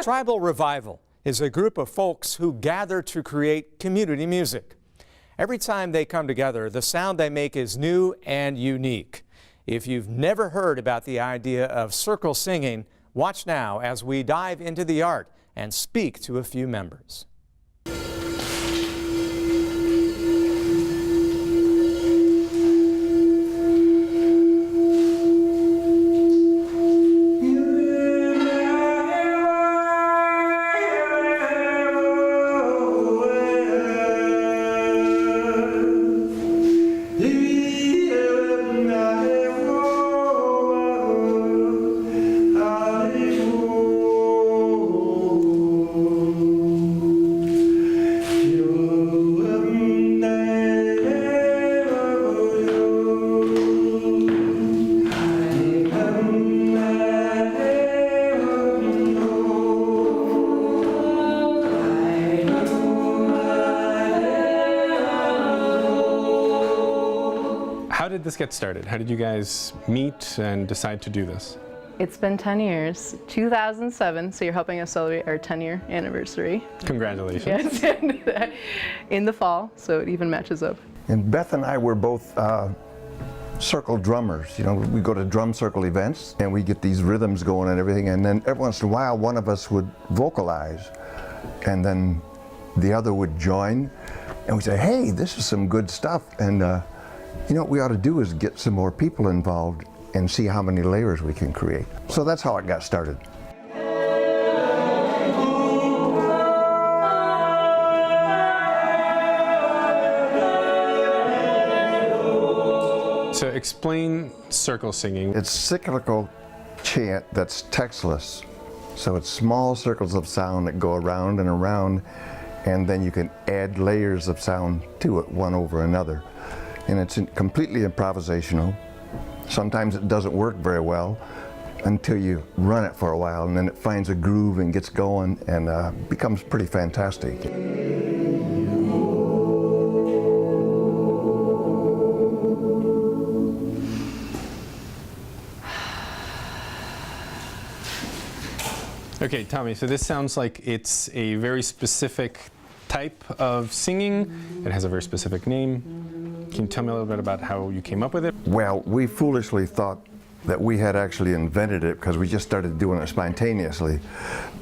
Trybal Revival is a group of folks who gather to create community music. Every time they come together, the sound they make is new and unique. If you've never heard about the idea of circle singing, watch now as we dive into the art and speak to a few members. How did this get started? How did you guys meet and decide to do this? It's been 10 years, 2007, so you're helping us celebrate our 10-year anniversary. Congratulations. Yes, in the fall, so it even matches up. And Beth and I were both circle drummers. You know, we go to drum circle events and we get these rhythms going and everything, and then every once in a while one of us would vocalize and then the other would join and we'd say, hey, this is some good stuff, and you know what we ought to do is get some more people involved and see how many layers we can create. So that's how it got started. So explain circle singing. It's cyclical chant that's textless. So it's small circles of sound that go around and around, and then you can add layers of sound to it, one over another. And it's completely improvisational. Sometimes it doesn't work very well until you run it for a while, and then it finds a groove and gets going and becomes pretty fantastic. Okay, Tommy, so this sounds like it's a very specific type of singing. It has a very specific name. Can you tell me a little bit about how you came up with it? Well, we foolishly thought that we had actually invented it because we just started doing it spontaneously.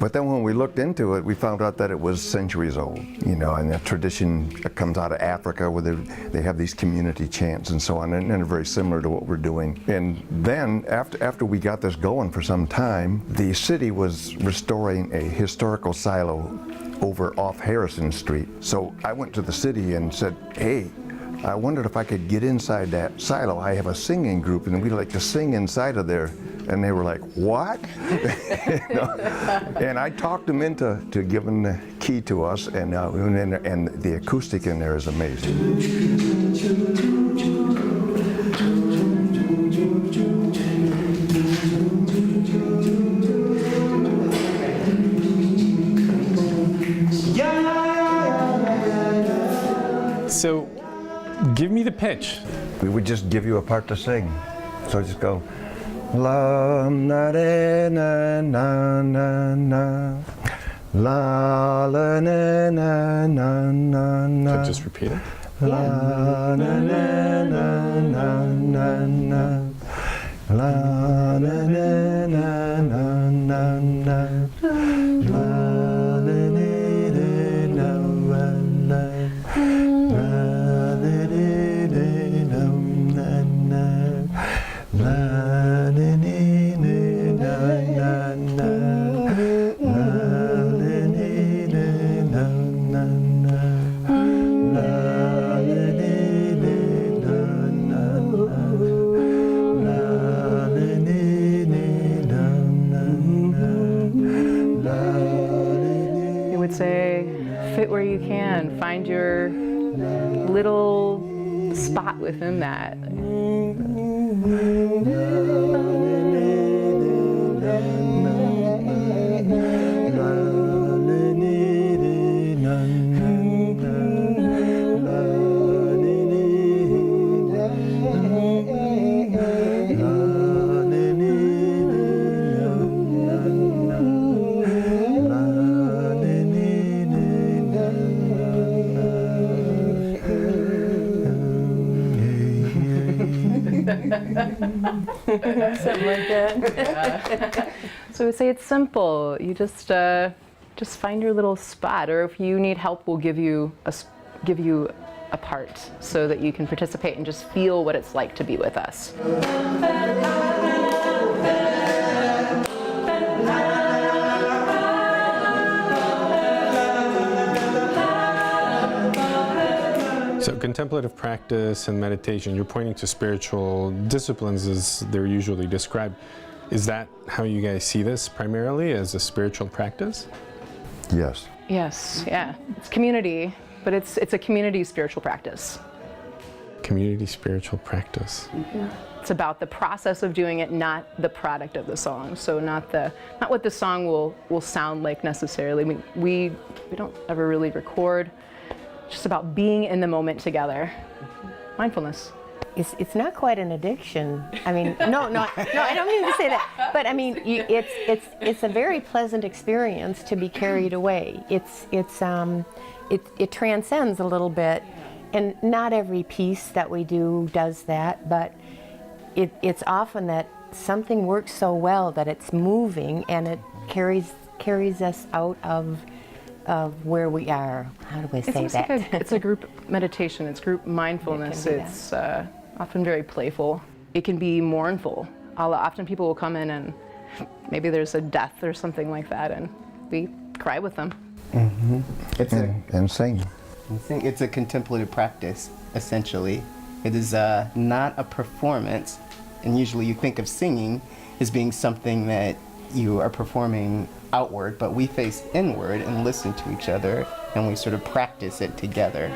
But then when we looked into it, we found out that it was centuries old, you know, and the tradition comes out of Africa where they have these community chants and so on, and they're very similar to what we're doing. And then after we got this going for some time, the city was restoring a historical silo over off Harrison Street. So I went to the city and said, hey, I wondered if I could get inside that silo. I have a singing group and we'd like to sing inside of there. And they were like, what? You know? And I talked them into giving the key to us, and the acoustic in there is amazing. So, give me the pitch. We would just give you a part to sing. So just go, la na na na na na na, la la na na na na na. So just repeat it. La na na na na na na, la na na na na na na, la. I would say, fit where you can, find your little spot within that. Something like that. So we say it's simple. You just find your little spot, or if you need help, we'll give you a part so that you can participate and just feel what it's like to be with us. So contemplative practice and meditation, you're pointing to spiritual disciplines as they're usually described. Is that how you guys see this primarily, as a spiritual practice? Yes. Yes, yeah. It's community, but it's a community spiritual practice. Community spiritual practice. It's about the process of doing it, not the product of the song. So not what the song will sound like necessarily. We don't ever really record. It's just about being in the moment together. Mindfulness. It's not quite an addiction. I mean, no, I don't mean to say that. But I mean, it's a very pleasant experience to be carried away. It transcends a little bit, and not every piece that we do does that. But it's often that something works so well that it's moving, and it carries us out of where we are. How do I say that? It's a group meditation. It's group mindfulness. It's often very playful. It can be mournful. Often people will come in and maybe there's a death or something like that, and we cry with them. Mm-hmm. And sing. It's a contemplative practice, essentially. It is not a performance, and usually you think of singing as being something that you are performing outward, but we face inward and listen to each other, and we sort of practice it together.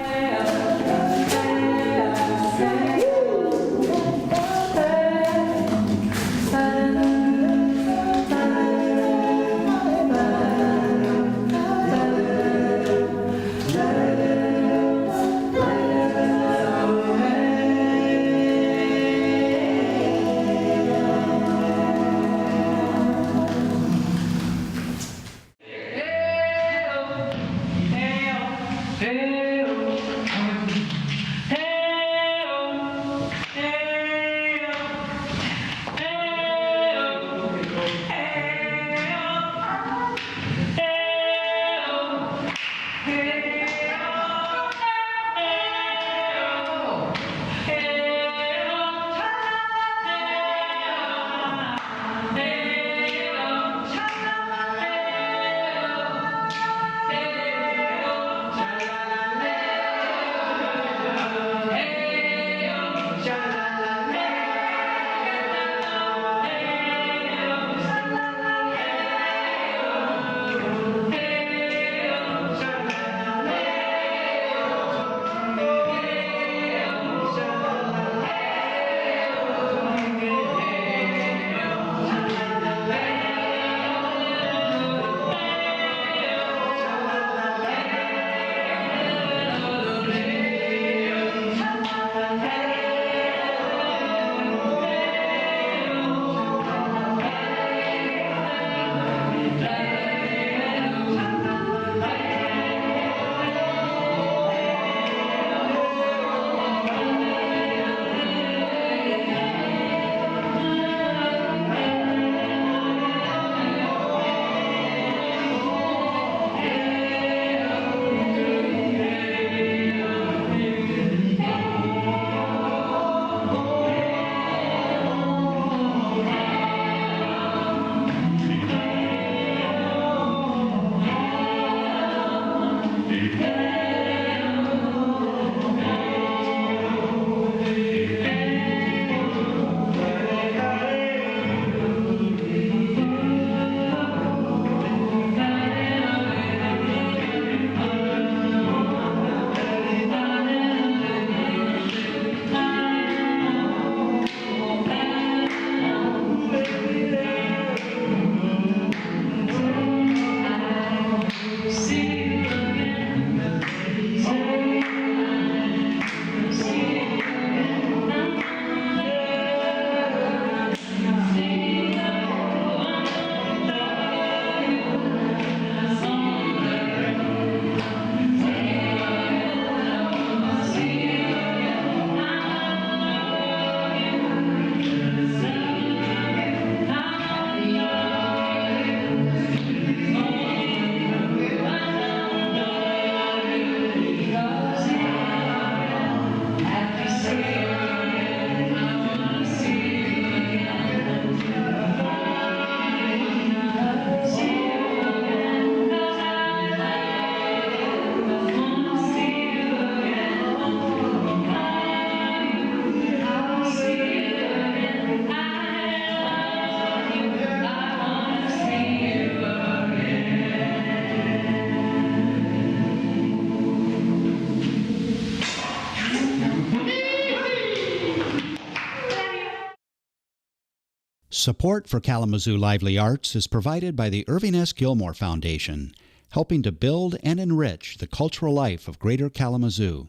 Support for Kalamazoo Lively Arts is provided by the Irving S. Gilmore Foundation, helping to build and enrich the cultural life of Greater Kalamazoo.